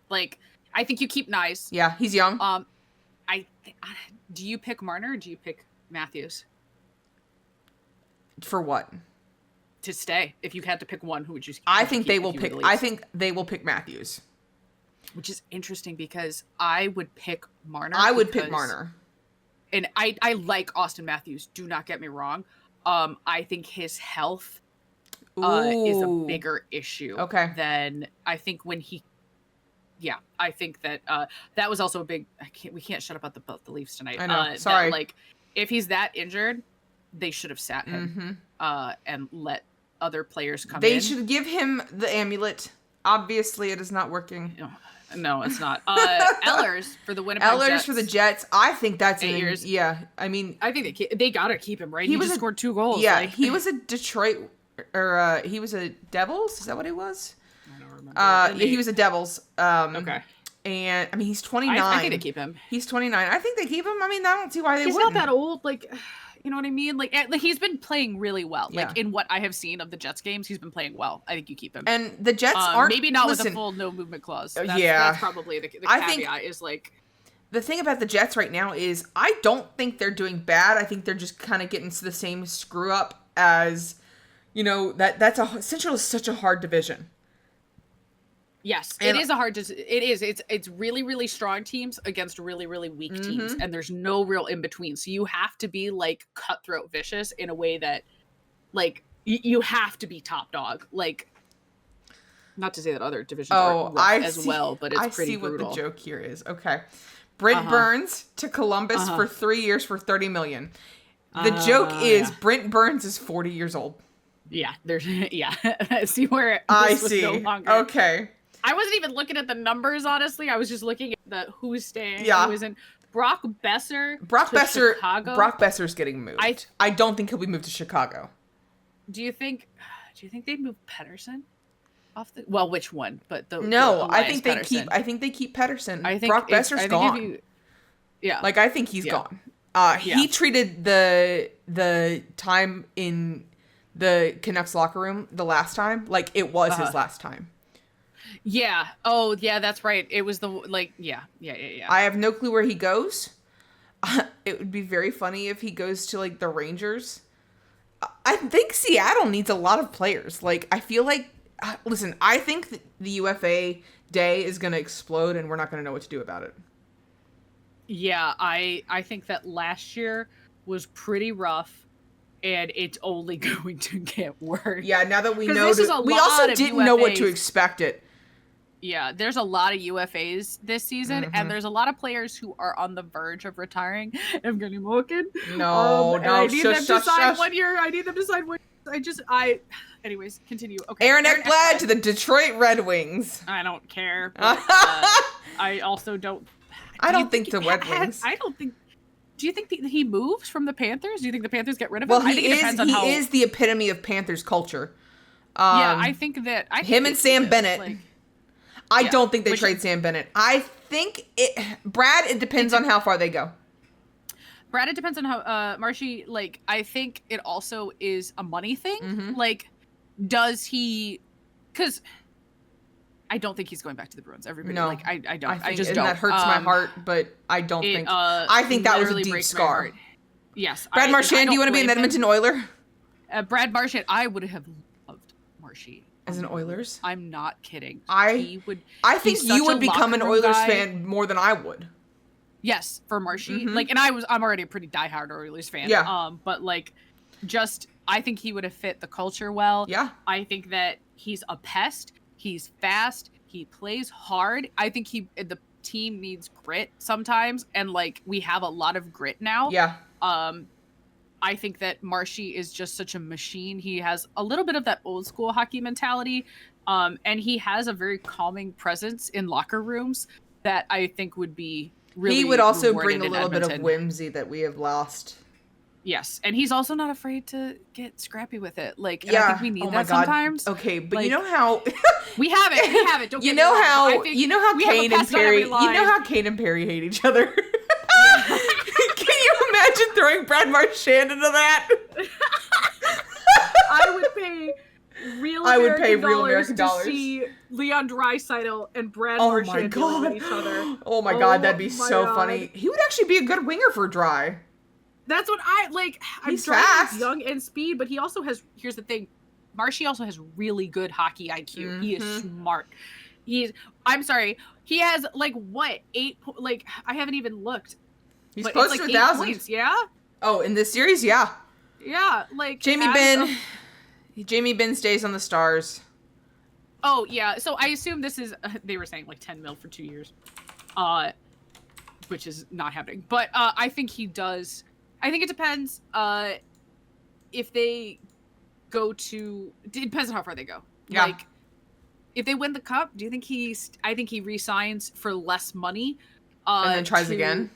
Like, I think you keep Nyes. Yeah, he's young. Do you pick Marner, or do you pick Matthews? For what? To stay. If you had to pick one, who would you? I think they will pick. I think they will pick Matthews. Which is interesting, because I would pick Marner. I would pick Marner. And I like Austin Matthews. Do not get me wrong. I think his health is a bigger issue than I think when he. Yeah, I think that that was also a big. We can't shut up about the Leafs tonight. I know. Sorry. Like, if he's that injured, they should have sat him and let other players come in. They should give him the amulet. Obviously, it is not working. No, it's not. Ellers for the Winnipeg Jets. For the Jets. I think that's 8 years. Yeah, I mean, I think they gotta keep him, right? He just scored 2 goals. Yeah, he was a Detroit, or he was a Devils. Is that what he was? I don't remember. Yeah, he was a Devils. Okay. And I mean, he's 29. I think they keep him. He's 29. I think they keep him. I mean, I don't see why they wouldn't. He's not that old. Like, You know what I mean? Like he's been playing really well. Yeah. Like in what I have seen of the Jets games, he's been playing well. I think you keep him. And the Jets aren't maybe not with a full no movement clause. That's probably the caveat. Is like the thing about the Jets right now is I don't think they're doing bad. I think they're just kind of getting to the same screw up as, you know, that's essentially such a hard division. Yes, it is a hard. It is. It's really, really strong teams against really, really weak teams, and there's no real in between. So you have to be like cutthroat vicious in a way that, like, you have to be top dog. Like, not to say that other divisions aren't as well, but it's pretty brutal. What the joke here is. Okay, Brent Burns to Columbus for 3 years for $30 million. The joke is Brent Burns is 40 years old. Yeah, there's see where I see. No longer. Okay. I wasn't even looking at the numbers, honestly. I was just looking at the who's staying, who isn't. Brock Besser to Chicago. Brock Besser's getting moved. I don't think he'll be moved to Chicago. Do you think they'd move Pedersen off the? Well, which one? But I think they keep Pedersen. I think Brock Besser's gone. Like I think he's gone. He treated the time in the Canucks locker room the last time like it was his last time. Yeah. Oh, yeah, that's right. It was yeah. I have no clue where he goes. It would be very funny if he goes to, like, the Rangers. I think Seattle needs a lot of players. Like, I feel like, listen, I think the UFA day is going to explode and we're not going to know what to do about it. Yeah, I think that last year was pretty rough. And it's only going to get worse. Yeah, now that we know, we also didn't know what to expect it. Yeah, there's a lot of UFAs this season, and there's a lot of players who are on the verge of retiring. I'm getting Malkin. No, I need them to sign 1 year. I need them to sign 1 year. Anyways, continue. Okay. Aaron Ekblad to the Detroit Red Wings. I don't care. But, I also don't. I don't think the Red Wings. I don't think. Do you think that he moves from the Panthers? Do you think the Panthers get rid of him? Well, he is the epitome of Panthers culture. I think that him and Sam Bennett. I don't think they trade Sam Bennett. I think Brad. It depends on how far they go. Brad, it depends on how Marshy. Like, I think it also is a money thing. Like, does he? Because I don't think he's going back to the Bruins. Everybody, I don't. I just don't. That hurts my heart, but I don't think. I think that was a deep scar. Yes. Brad Marchand, do you want to be an Edmonton Oiler? Brad Marchand, I would have loved Marshy as an Oilers. I'm not kidding. I think you would become an Oilers fan more than I would. Yes, for Marshy. Like, and I'm already a pretty diehard Oilers fan. Yeah. But like, I think he would have fit the culture well. Yeah. I think that he's a pest. He's fast. He plays hard. I think the team needs grit sometimes, and like we have a lot of grit now. Yeah. I think that Marshy is just such a machine. He has a little bit of that old school hockey mentality, and he has a very calming presence in locker rooms that I think would be really. He would also bring a little bit of whimsy that we have lost. Yes, and he's also not afraid to get scrappy with it. Like, I think we need that sometimes. Okay, but like, you know how we have it. Don't you know how Kane and Perry. You know how Kane and Perry hate each other. Can you imagine throwing Brad Marchand into that? I would pay real American dollars to see Leon Draisaitl and Brad Marchand dealing with each other. Oh my god, that'd be so funny. He would actually be a good winger for Dry. That's what I like. He's fast, young, and speed, but he also has. Here's the thing, Marshy also has really good hockey IQ. He is smart. I'm sorry. He has like what 8? Like I haven't even looked. He's close to 1,000. Points, yeah. Oh, in this series, yeah. Yeah, like Jamie Benn stays on the Stars. Oh yeah, so I assume this is. They were saying like 10 mil for 2 years, which is not happening. But I think he does. I think it depends if they go to. It depends on how far they go. Yeah. Like, if they win the cup, do you think I think he resigns for less money. And then tries again?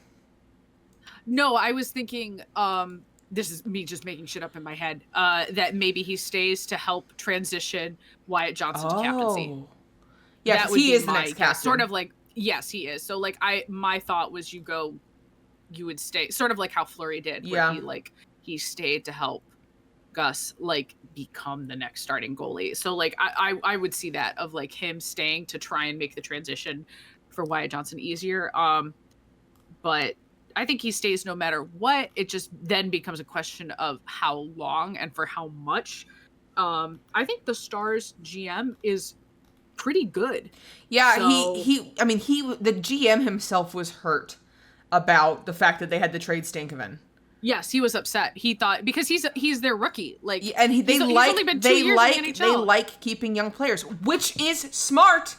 No, I was thinking, this is me just making shit up in my head, that maybe he stays to help transition Wyatt Johnson to captaincy. Yeah, because he is the next captain. Sort of like, yes, he is. So, like, my thought was you would stay, sort of like how Fleury did, where he stayed to help Gus like become the next starting goalie. So like I would see that of like him staying to try and make the transition for Wyatt Johnson easier. But I think he stays no matter what. It just then becomes a question of how long and for how much. I think the Stars GM is pretty good. Yeah, so... the GM himself was hurt about the fact that they had the trade Stankoven. Yes, he was upset. He thought because he's their rookie, like, yeah, and they like keeping young players, which is smart.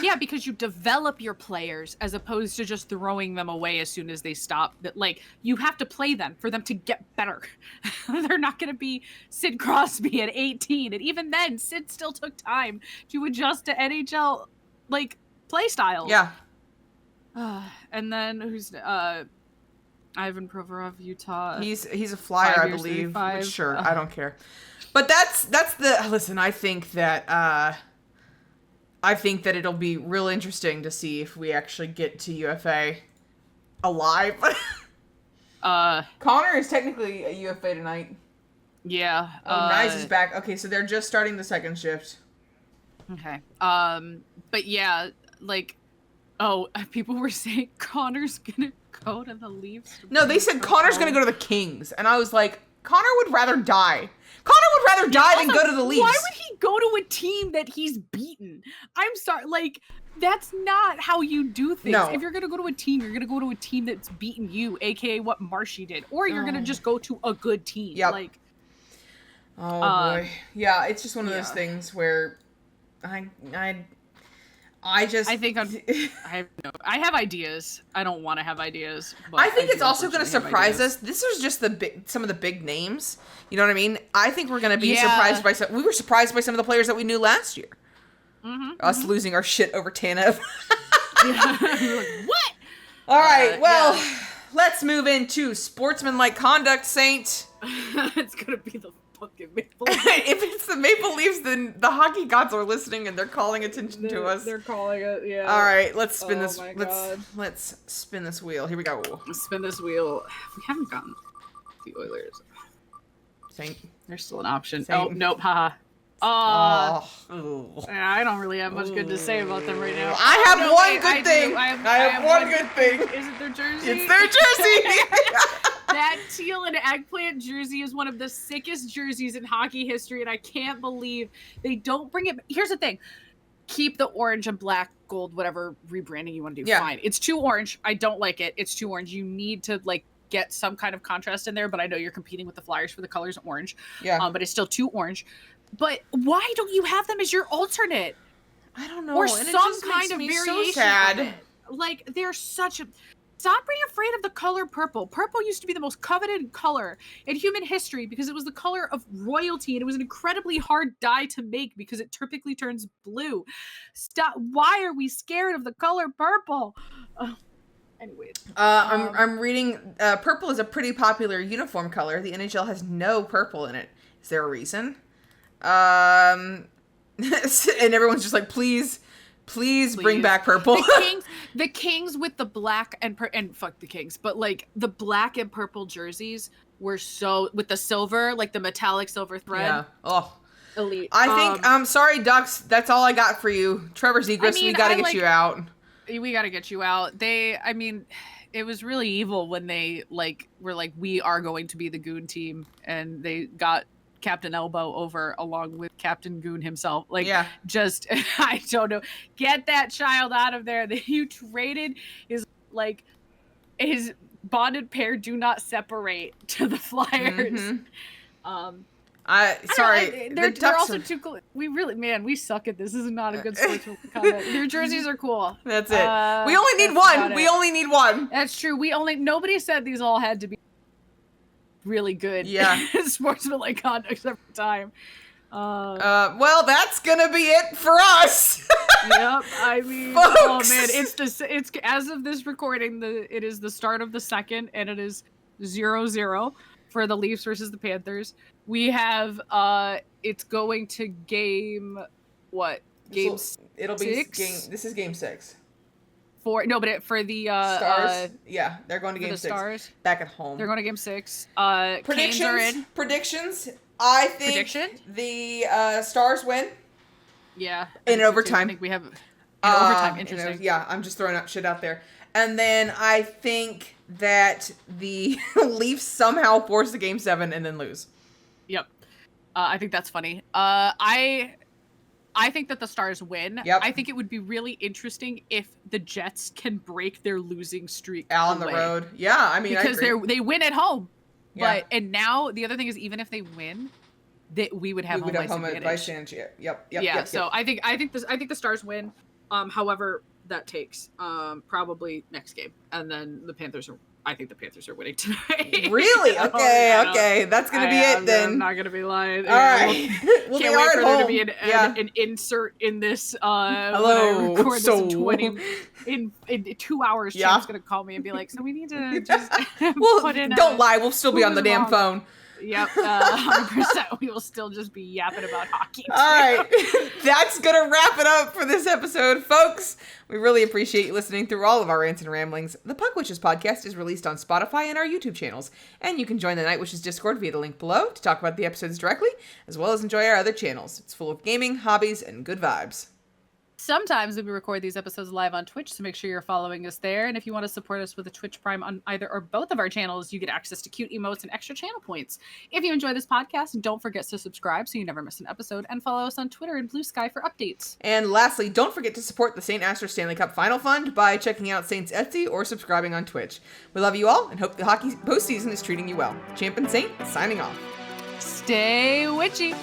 Yeah, because you develop your players as opposed to just throwing them away as soon as they stop. That like you have to play them for them to get better. They're not going to be Sid Crosby at 18, and even then, Sid still took time to adjust to NHL like play styles. Yeah. And then who's Ivan Provorov, Utah. He's a flyer, I believe. Which, sure, I don't care. But that's the listen. I think that it'll be real interesting to see if we actually get to UFA alive. Connor is technically a UFA tonight. Yeah. Nyes is back. Okay, so they're just starting the second shift. Okay. But yeah, like, people were saying Connor's gonna go to the Leafs. No, they said Connor's gonna go to the Kings, and I was like, Connor would rather die. Connor would rather die than go to the Leafs. Why would he go to a team that he's beaten? I'm sorry, like, that's not how you do things. No. If you're gonna go to a team, you're gonna go to a team that's beaten you, aka what Marshy did, or you're gonna just go to a good team. Yep. Like, oh boy, yeah, it's just one of those things where I think I have ideas. I don't want to have ideas. But I think it's also going to surprise us. This is just some of the big names. You know what I mean? I think we're going to be surprised by some. We were surprised by some of the players that we knew last year. Us losing our shit over Tanev. Like, what? All right. Well, let's move into sportsmanlike conduct, Saint. It's going to be the fucking Maple Leafs. If it's the Maple Leafs, then the hockey gods are listening and they're calling attention to us. They're calling it, yeah. All right, let's spin this. My God. Let's spin this wheel. Here we go. Let's spin this wheel. We haven't gotten the Oilers. Saint. There's still an option. Saint. Oh, nope, haha. I don't really have much good to say about them right now. I have one good thing. I have one good thing. Is it their jersey? It's their jersey. That teal and eggplant jersey is one of the sickest jerseys in hockey history, and I can't believe they don't bring it. Here's the thing. Keep the orange and black, gold, whatever rebranding you want to do. Yeah. Fine. It's too orange. I don't like it. It's too orange. You need to, like, get some kind of contrast in there, but I know you're competing with the Flyers for the colors orange. Yeah. But it's still too orange. But why don't you have them as your alternate? I don't know. Or some kind of variation so sad. of it. Like, they're such a... Stop being afraid of the color purple. Purple used to be the most coveted color in human history because it was the color of royalty, and it was an incredibly hard dye to make because it typically turns blue. Stop. Why are we scared of the color purple? Anyways. I'm reading, purple is a pretty popular uniform color. The NHL has no purple in it. Is there a reason? And everyone's just like, please bring back purple. The Kings with the black and fuck the Kings, but like the black and purple jerseys were so with the silver, like the metallic silver thread. Yeah. Oh, elite. I think. Sorry, Ducks. That's all I got for you, Trevor Zegras. We gotta get you out. We gotta get you out. It was really evil when they were like, we are going to be the Goon team, and they got Captain Elbow over along with Captain Goon himself. Just, I don't know. Get that child out of there. That you traded his bonded pair do not separate to the Flyers. Mm-hmm. They're also too cool. We suck at this. This is not a good sports comment. Their jerseys are cool. That's it. We only need one. We only need one. That's true. Nobody said these all had to be really good. Yeah. Sportsmanlike conduct every time. Well, that's gonna be it for us. Yep. I mean, folks. Oh man, it's as of this recording, it is the start of the second, and it is 0-0 for the Leafs versus the Panthers. We have it's going to game what? Game It'll six? be game. This is game 6. for the Stars. Yeah, they're going to game 6. Stars. Back at home. They're going to game 6. Predictions. Canes are in. Predictions. I think the Stars win. Yeah. In overtime. I think we have overtime. Interesting. I'm just throwing out shit out there. And then I think that the Leafs somehow force the game 7 and then lose. Yep. I think that's funny. I think that the Stars win. Yep. I think it would be really interesting if the Jets can break their losing streak on the road. Yeah, I mean, because they win at home. Yeah. And now the other thing is, even if they win, that we would have home advantage. Yep. So I think the Stars win. However that takes probably next game, and then I think the Panthers are winning tonight. Really? Okay. That's gonna be it then. I'm not gonna be lying. All right. Well, can't wait for there to be an insert in this. Hello. When I record this in 2 hours. Yeah. Cham's gonna call me and be like, "So we need to just put in." Don't lie. We'll still be on the damn phone. Yep, 100%. We will still just be yapping about hockey. Too. All right. That's going to wrap it up for this episode, folks. We really appreciate you listening through all of our rants and ramblings. The Puck Witches podcast is released on Spotify and our YouTube channels, and you can join the Night Witches Discord via the link below to talk about the episodes directly, as well as enjoy our other channels. It's full of gaming, hobbies, and good vibes. Sometimes we record these episodes live on Twitch, so make sure you're following us there. And if you want to support us with a Twitch Prime on either or both of our channels, you get access to cute emotes and extra channel points. If you enjoy this podcast, don't forget to subscribe so you never miss an episode, and follow us on Twitter and Blue Sky for updates. And lastly, don't forget to support the St. Astor Stanley Cup Final Fund by checking out Saint's Etsy or subscribing on Twitch. We love you all and hope the hockey postseason is treating you well. Champ and Saint, signing off. Stay witchy!